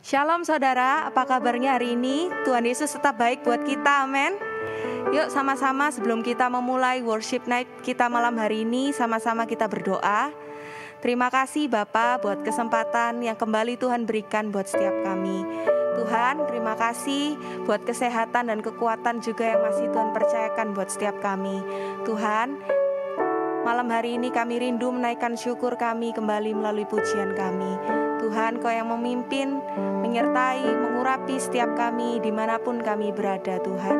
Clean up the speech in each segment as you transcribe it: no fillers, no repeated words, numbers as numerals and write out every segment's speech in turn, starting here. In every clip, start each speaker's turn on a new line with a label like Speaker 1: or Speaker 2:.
Speaker 1: Shalom saudara, apa kabarnya hari ini? Tuhan Yesus tetap baik buat kita, amin. Yuk sama-sama sebelum kita memulai worship night kita malam hari ini, sama-sama kita berdoa. Terima kasih Bapa buat kesempatan yang kembali Tuhan berikan buat setiap kami. Tuhan, terima kasih buat kesehatan dan kekuatan juga yang masih Tuhan percayakan buat setiap kami. Tuhan, malam hari ini kami rindu menaikkan syukur kami kembali melalui pujian kami. Tuhan, Kau yang memimpin, menyertai, mengurapi setiap kami dimanapun kami berada Tuhan.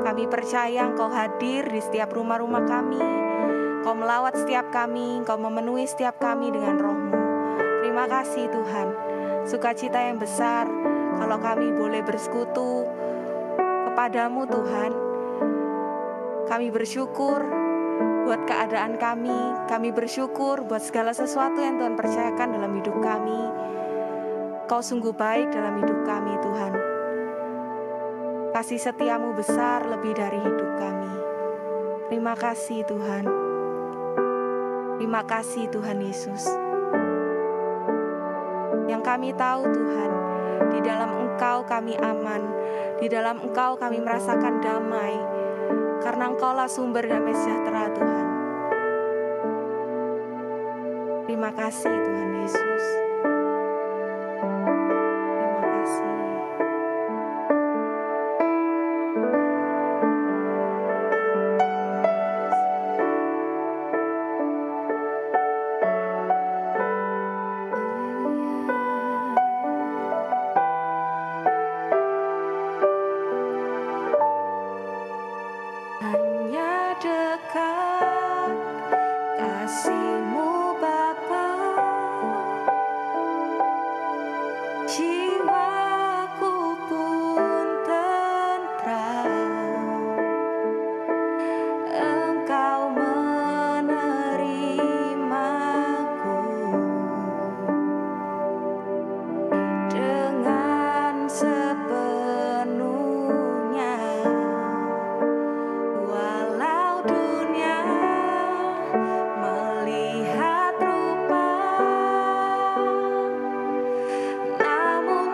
Speaker 1: Kami percaya Engkau hadir di setiap rumah-rumah kami. Kau melawat setiap kami, Engkau memenuhi setiap kami dengan roh-Mu. Terima kasih Tuhan, sukacita yang besar kalau kami boleh bersekutu kepadamu Tuhan. Kami bersyukur buat keadaan kami bersyukur buat segala sesuatu yang Tuhan percayakan dalam hidup kami. Kau sungguh baik dalam hidup kami Tuhan. Kasih setiamu besar lebih dari hidup kami. Terima kasih Tuhan. Terima kasih Tuhan Yesus. Yang kami tahu Tuhan, di dalam Engkau kami aman, di dalam Engkau kami merasakan damai, karena Engkaulah sumber damai sejahtera Tuhan. Terima kasih Tuhan Yesus. Terima kasih. Hanya dekat kasih-Mu Bapa, jiwaku pun tentram. Engkau menerimaku dengan sepenuhnya. Walau dunia melihat rupa, namun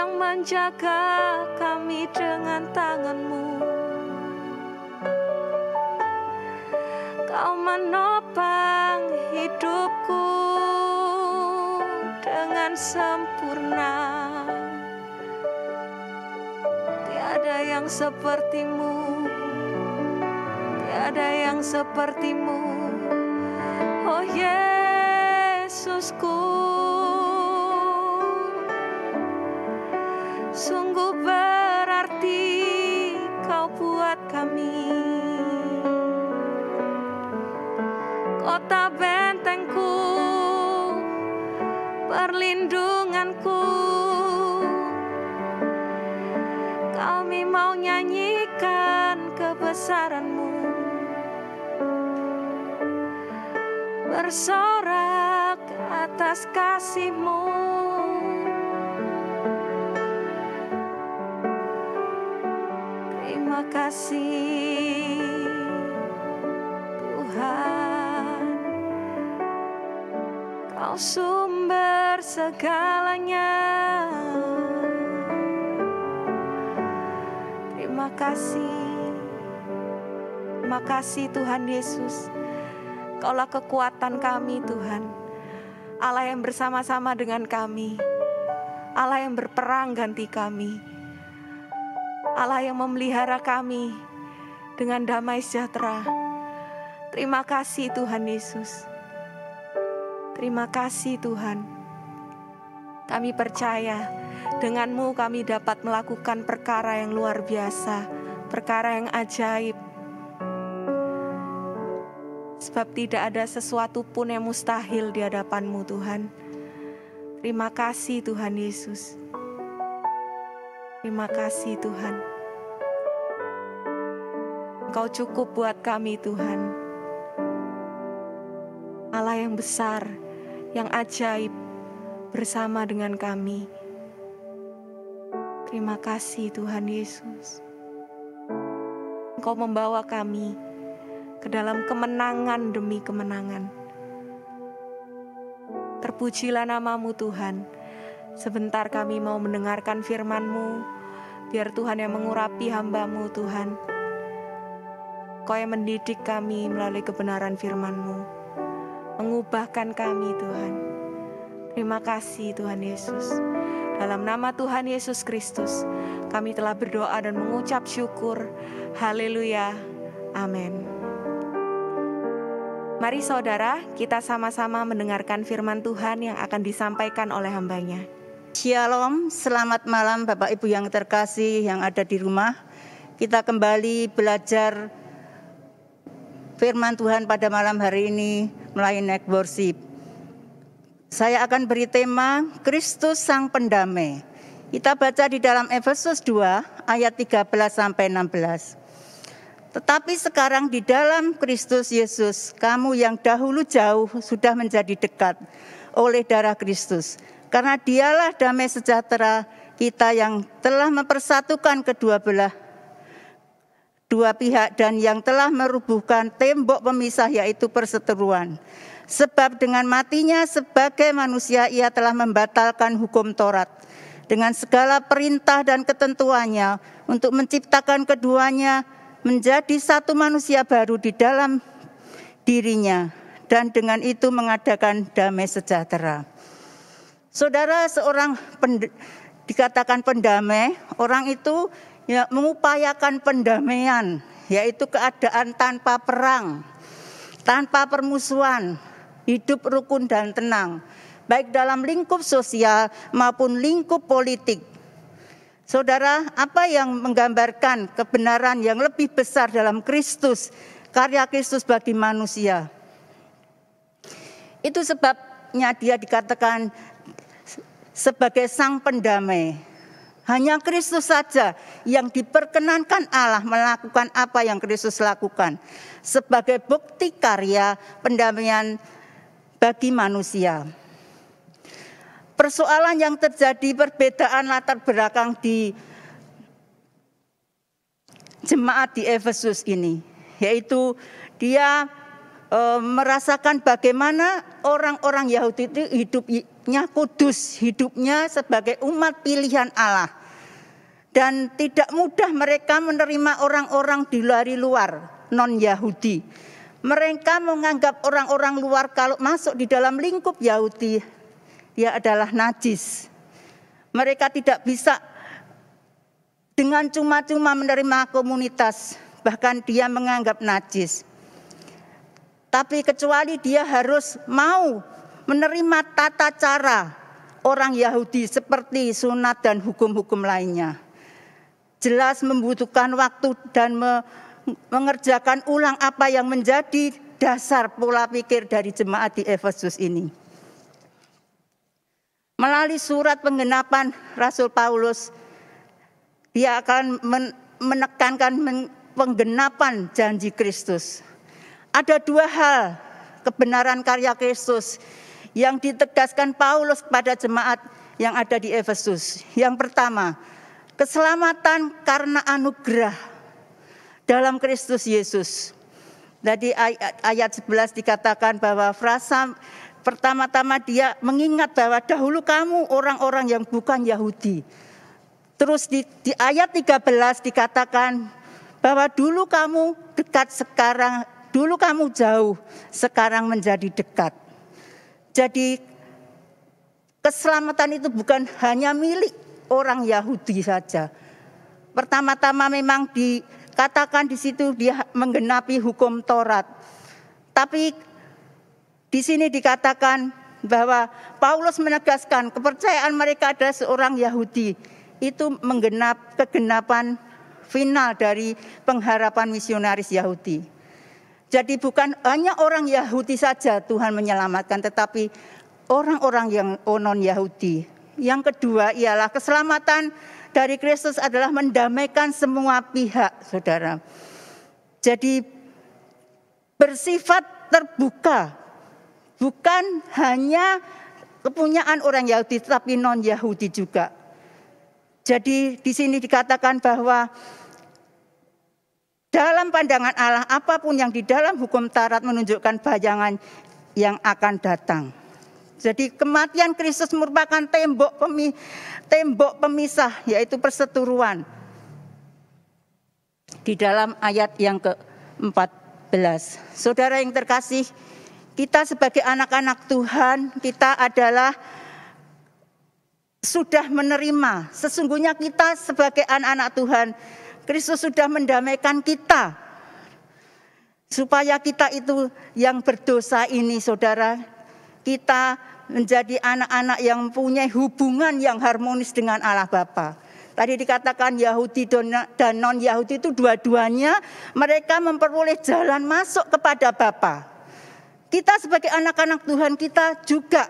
Speaker 1: yang menjaga kami dengan tangan-Mu. Kau menopang hidupku dengan sempurna. Tiada yang seperti-Mu, tiada yang seperti-Mu, oh Yesusku. Sungguh berarti Kau buat kami, kota bentengku, perlindunganku. Kami mau nyanyikan kebesaran-Mu, bersorak atas kasih-Mu. Terima kasih Tuhan, Kau sumber segalanya. Terima kasih Tuhan Yesus. Kaulah kekuatan kami Tuhan, Allah yang bersama-sama dengan kami, Allah yang berperang ganti kami, Allah yang memelihara kami dengan damai sejahtera. Terima kasih Tuhan Yesus. Terima kasih Tuhan. Kami percaya dengan-Mu kami dapat melakukan perkara yang luar biasa, perkara yang ajaib. Sebab tidak ada sesuatu pun yang mustahil di hadapan-Mu Tuhan. Terima kasih Tuhan Yesus. Terima kasih Tuhan. Engkau cukup buat kami Tuhan. Allah yang besar, yang ajaib bersama dengan kami. Terima kasih Tuhan Yesus. Engkau membawa kami ke dalam kemenangan demi kemenangan. Terpujilah nama-Mu Tuhan. Sebentar kami mau mendengarkan firman-Mu. Biar Tuhan yang mengurapi hamba-Mu Tuhan. Kau yang mendidik kami melalui kebenaran firman-Mu, mengubahkan kami Tuhan. Terima kasih Tuhan Yesus. Dalam nama Tuhan Yesus Kristus, kami telah berdoa dan mengucap syukur. Haleluya. Amin. Mari saudara, kita sama-sama mendengarkan firman Tuhan yang akan disampaikan oleh hamba-Nya.
Speaker 2: Shalom, selamat malam Bapak Ibu yang terkasih yang ada di rumah. Kita kembali belajar firman Tuhan pada malam hari ini melalui Night Worship. Saya akan beri tema Kristus Sang Pendamai. Kita baca di dalam Efesus 2 ayat 13-16. Tetapi sekarang di dalam Kristus Yesus, kamu yang dahulu jauh sudah menjadi dekat oleh darah Kristus. Karena Dialah damai sejahtera kita yang telah mempersatukan dua pihak dan yang telah merubuhkan tembok pemisah yaitu perseteruan. Sebab dengan matinya sebagai manusia ia telah membatalkan hukum Taurat dengan segala perintah dan ketentuannya untuk menciptakan keduanya menjadi satu manusia baru di dalam dirinya dan dengan itu mengadakan damai sejahtera. Saudara, seorang dikatakan pendamai, orang itu ya, mengupayakan pendamaian, yaitu keadaan tanpa perang, tanpa permusuhan, hidup rukun dan tenang, baik dalam lingkup sosial maupun lingkup politik. Saudara, apa yang menggambarkan kebenaran yang lebih besar dalam Kristus, karya Kristus bagi manusia? Itu sebabnya dia dikatakan sebagai sang pendamai. Hanya Kristus saja yang diperkenankan Allah melakukan apa yang Kristus lakukan sebagai bukti karya pendamaian bagi manusia. Persoalan yang terjadi perbedaan latar belakang di jemaat di Efesus ini, yaitu dia merasakan bagaimana orang-orang Yahudi itu hidupnya kudus, hidupnya sebagai umat pilihan Allah. Dan tidak mudah mereka menerima orang-orang dari luar, non-Yahudi. Mereka menganggap orang-orang luar kalau masuk di dalam lingkup Yahudi, dia adalah najis. Mereka tidak bisa dengan cuma-cuma menerima komunitas, bahkan dia menganggap najis. Tapi kecuali dia harus mau menerima tata cara orang Yahudi seperti sunat dan hukum-hukum lainnya. Jelas membutuhkan waktu dan mengerjakan ulang apa yang menjadi dasar pola pikir dari jemaat di Efesus ini. Melalui surat penggenapan Rasul Paulus, dia akan menekankan penggenapan janji Kristus. Ada dua hal kebenaran karya Kristus yang ditegaskan Paulus pada jemaat yang ada di Efesus. Yang pertama, keselamatan karena anugerah dalam Kristus Yesus. Jadi ayat 11 dikatakan bahwa frasa pertama-tama dia mengingat bahwa dahulu kamu orang-orang yang bukan Yahudi. Terus di ayat 13 dikatakan bahwa dulu kamu dekat sekarang, dulu kamu jauh, sekarang menjadi dekat. Jadi keselamatan itu bukan hanya milik orang Yahudi saja. Pertama-tama memang dikatakan di situ dia menggenapi hukum Taurat. Tapi di sini dikatakan bahwa Paulus menegaskan kepercayaan mereka adalah seorang Yahudi. Itu kegenapan final dari pengharapan misionaris Yahudi. Jadi bukan hanya orang Yahudi saja Tuhan menyelamatkan, tetapi orang-orang yang non-Yahudi. Yang kedua ialah keselamatan dari Kristus adalah mendamaikan semua pihak, saudara. Jadi bersifat terbuka, bukan hanya kepunyaan orang Yahudi, tetapi non-Yahudi juga. Jadi di sini dikatakan bahwa dalam pandangan Allah, apapun yang di dalam hukum Taurat menunjukkan bayangan yang akan datang. Jadi kematian Kristus merupakan tembok pemisah, yaitu perseteruan. Di dalam ayat yang ke-14. Saudara yang terkasih, kita sebagai anak-anak Tuhan, kita adalah sudah menerima. Sesungguhnya kita sebagai anak-anak Tuhan, Kristus sudah mendamaikan kita. Supaya kita itu yang berdosa ini, saudara, kita menjadi anak-anak yang mempunyai hubungan yang harmonis dengan Allah Bapa. Tadi dikatakan Yahudi dan non-Yahudi itu dua-duanya mereka memperoleh jalan masuk kepada Bapa. Kita sebagai anak-anak Tuhan, kita juga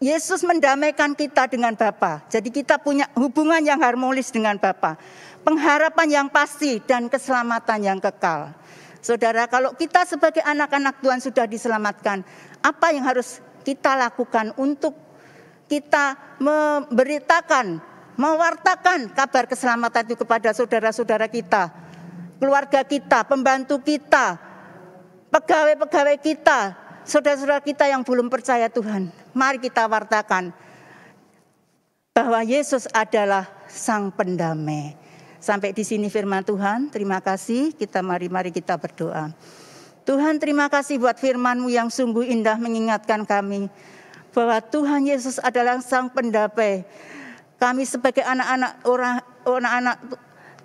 Speaker 2: Yesus mendamaikan kita dengan Bapa. Jadi kita punya hubungan yang harmonis dengan Bapa. Pengharapan yang pasti dan keselamatan yang kekal. Saudara, kalau kita sebagai anak-anak Tuhan sudah diselamatkan, apa yang harus kita lakukan untuk kita memberitakan, mewartakan kabar keselamatan itu kepada saudara-saudara kita, keluarga kita, pembantu kita, pegawai-pegawai kita, saudara-saudara kita yang belum percaya Tuhan. Mari kita wartakan bahwa Yesus adalah Sang Pendamai. Sampai di sini firman Tuhan. Terima kasih. Mari kita berdoa. Tuhan, terima kasih buat firman-Mu yang sungguh indah mengingatkan kami bahwa Tuhan Yesus adalah Sang Pendamai. Kami sebagai anak-anak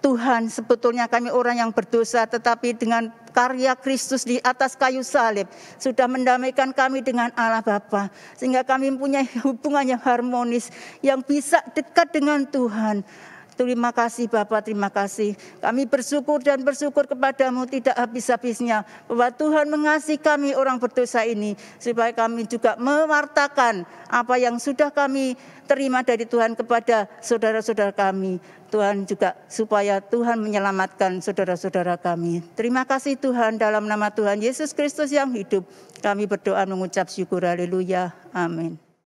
Speaker 2: Tuhan, sebetulnya kami orang yang berdosa, tetapi dengan karya Kristus di atas kayu salib sudah mendamaikan kami dengan Allah Bapa, sehingga kami mempunyai hubungan yang harmonis, yang bisa dekat dengan Tuhan. Terima kasih Bapa, terima kasih. Kami bersyukur dan bersyukur kepadamu tidak habis-habisnya bahwa Tuhan mengasihi kami orang berdosa ini, supaya kami juga mewartakan apa yang sudah kami terima dari Tuhan kepada saudara-saudara kami. Tuhan juga supaya Tuhan menyelamatkan saudara-saudara kami. Terima kasih Tuhan, dalam nama Tuhan Yesus Kristus yang hidup kami berdoa mengucap syukur. Haleluya. Amin.